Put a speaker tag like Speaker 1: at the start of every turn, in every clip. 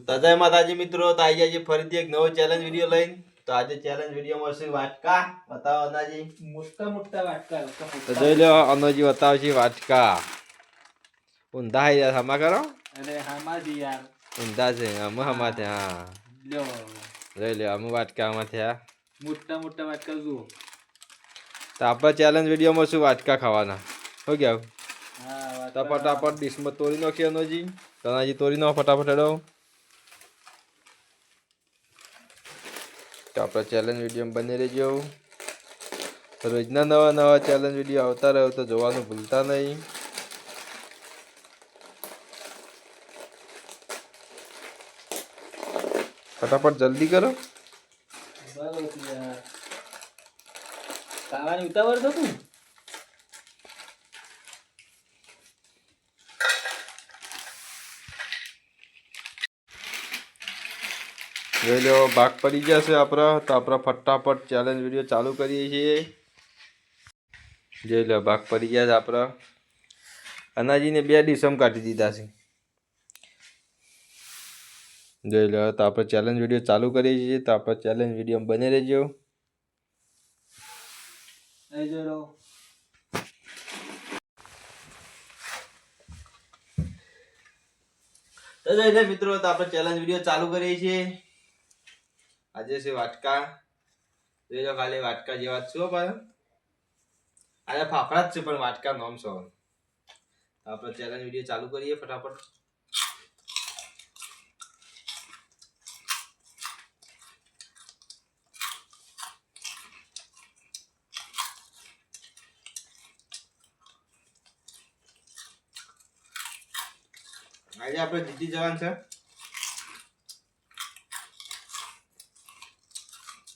Speaker 1: તો જય માતાજી મિત્રો, તો આવી જાય છે ફરીથી એક નવો ચેલેન્જ વિડીયો લઈને. તો આજે ચેલેન્જ વિડીયોમાં છે વાટકા. બતાવો અનાજી.
Speaker 2: મોટા મોટા વાટકા
Speaker 1: તો જોઈ લો, અનોજી બતાવે છે વાટકા. ઊંધા આવી જાય હમા કરો.
Speaker 2: અરે હામાજી યાર
Speaker 1: ઊંધા છે અમે હમા થયા.
Speaker 2: લ્યો
Speaker 1: જોઈ લો અમે વાટકા આમાં થયા.
Speaker 2: મોટા મોટા વાટકા જુઓ.
Speaker 1: તો આપણા ચેલેન્જ વિડીયોમાં શું વાટકા ખાવાના હો ગયા.
Speaker 2: હા
Speaker 1: તો ફટાફટ ડીશમાં તોડી નાખીએ અનોજી. તો અનાજી તોડી નાખો ફટાફટ હેડો. તો આપણા ચેલેન્જ વિડીયો બની રહેજો. રોજના નવા નવા ચેલેન્જ વિડીયો આવતા રહ્યો તો જોવાનું ભૂલતા નહીં. ફટાફટ જલ્દી કરો.
Speaker 2: બરોબર યાર ખાવાની ઉતાવળ તો તું
Speaker 1: જોઈ લો ભાગ પડી ગયા છે આપણા. તો આપણા ફટાફટ ચેલેન્જ વિડીયો ચાલુ કરીએ છીએ. જોઈ લો ભાગ પડી ગયા છે આપણા. અનાજીને 2 ડીશમ કાઢી દીધા છે. જોઈ લો તો આપણે ચેલેન્જ વિડીયો ચાલુ કરીએ છીએ. તો આપણે ચેલેન્જ વિડીયો બની રહેજો.
Speaker 2: અહીં જો રહો.
Speaker 1: તો જોઈ લો મિત્રો, તો આપણે ચેલેન્જ વિડીયો ચાલુ કરીએ છીએ. આજે છે વાટકા. જોઈ લો ખાલી વાટકા જેવા જ છો ભાઈ. આજે ફાફડા જ છે પણ વાટકા નામ છો. તો આપણે ચેલેન્જ વિડીયો ચાલુ કરીએ ફટાફટ. આજે આપણે જીતી જવાનું છે.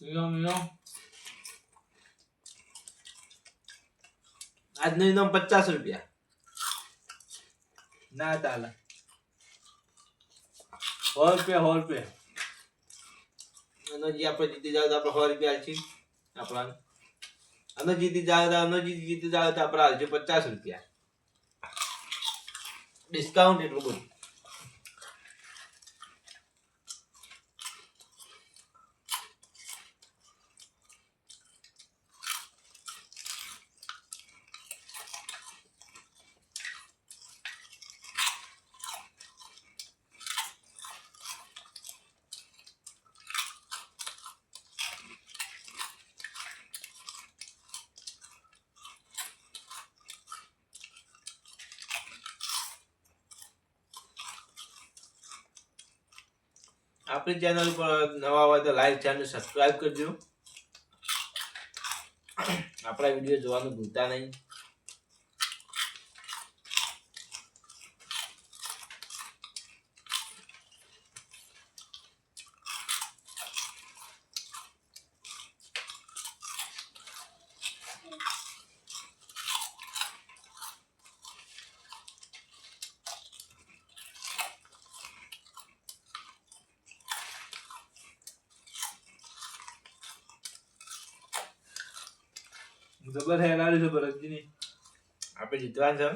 Speaker 2: મીનો
Speaker 1: આજનો ઇનામ 50 રૂપિયા.
Speaker 2: ના ચાલે 100 રૂપિયા
Speaker 1: અને જે આપણે જીતી જાવ તો આપણે 100 રૂપિયા આલશી આપણા. અને જીતી જાવ તો જીતી જાવ તો આપણે આલજો 50 રૂપિયા ડિસ્કાઉન્ટ. એટલું બધું આપણી ચેનલ પર નવા હોય તો લાઈક ચેનલ સબસ્ક્રાઇબ કરજો. આપણા વિડીયો જોવાનું ભૂલતા નહીં.
Speaker 2: જબર હેરાડી છે ભરતજીની.
Speaker 1: આપણે જીતવાનું છે.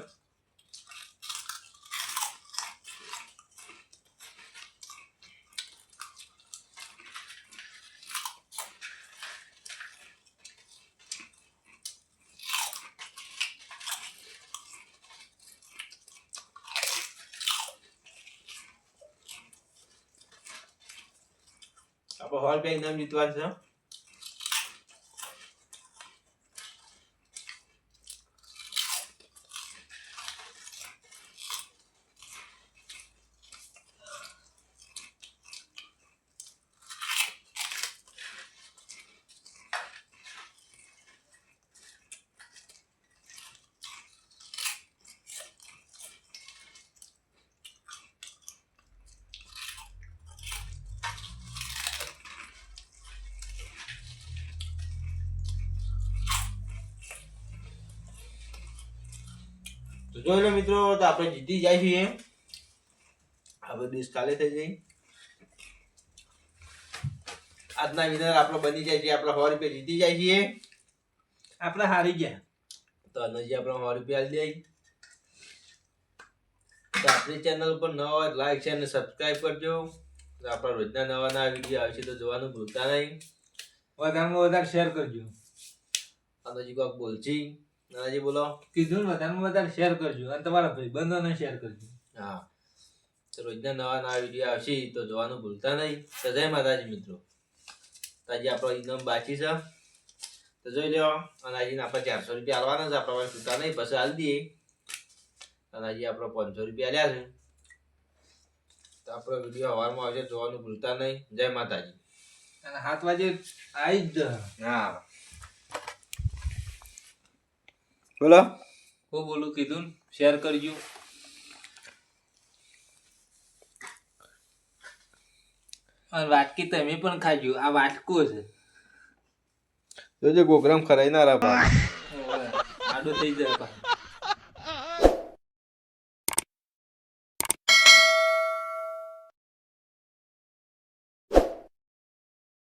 Speaker 1: આપણે 100 રૂપિયા ઇનામ જીતવાનું છે. તો જોઈ લો મિત્રો, તો આપણે જીતી જાય છીએ. આપણે ડીશ ખાલી થઈ જઈ. આજના વિનર આપણો બની જાય છે. આપણે 100 રૂપિયા જીતી જાય છીએ.
Speaker 2: આપણે હારી ગયા.
Speaker 1: તો અનજી આપણે 100 રૂપિયા આલી દઈ. તો આપણી ચેનલ પર નવા હોય લાઈક શેર અને સબસ્ક્રાઇબ કરજો. તો આપણા રોજના નવા નવા વિડીયો આવશે તો જોવાનું ભૂલતા નહીં.
Speaker 2: વધારેમાં વધારે શેર કરજો.
Speaker 1: અને હજી કોઈક બોલજી નાનાજી બોલો.
Speaker 2: કીધું ને વધારેમાં વધારે શેર કરજો અને તમારા ભાઈબંધોને શેર કરજો.
Speaker 1: હા તો રોજના નવા નવા વિડીયો આવશે તો જોવાનું ભૂલતા નહીં. તો જય માતાજી મિત્રો. તો આજે આપણો ઇનામ બાકી છે તો જોઈ લો. અને આજે આપણે 400 રૂપિયા આલવાના છે. આપણા પાસે છૂટા નહીં પછી આલી દઈએ. અને આજે આપણે 500 રૂપિયા આલ્યા છે. તો આપણો વિડીયો સવારમાં આવશે જોવાનું ભૂલતા નહીં. જય માતાજી.
Speaker 2: અને 7 વાગે આવી જ જા.
Speaker 1: હા બોલો.
Speaker 2: હું બોલું કીધું ને, શેર કરજો. અને વાટકી તમે પણ ખાજો. આ વાટકો છે.
Speaker 1: જોજો પ્રોગ્રામ ખરાઈ ના રાખવા.
Speaker 2: આડો થઈ જાય પાછો.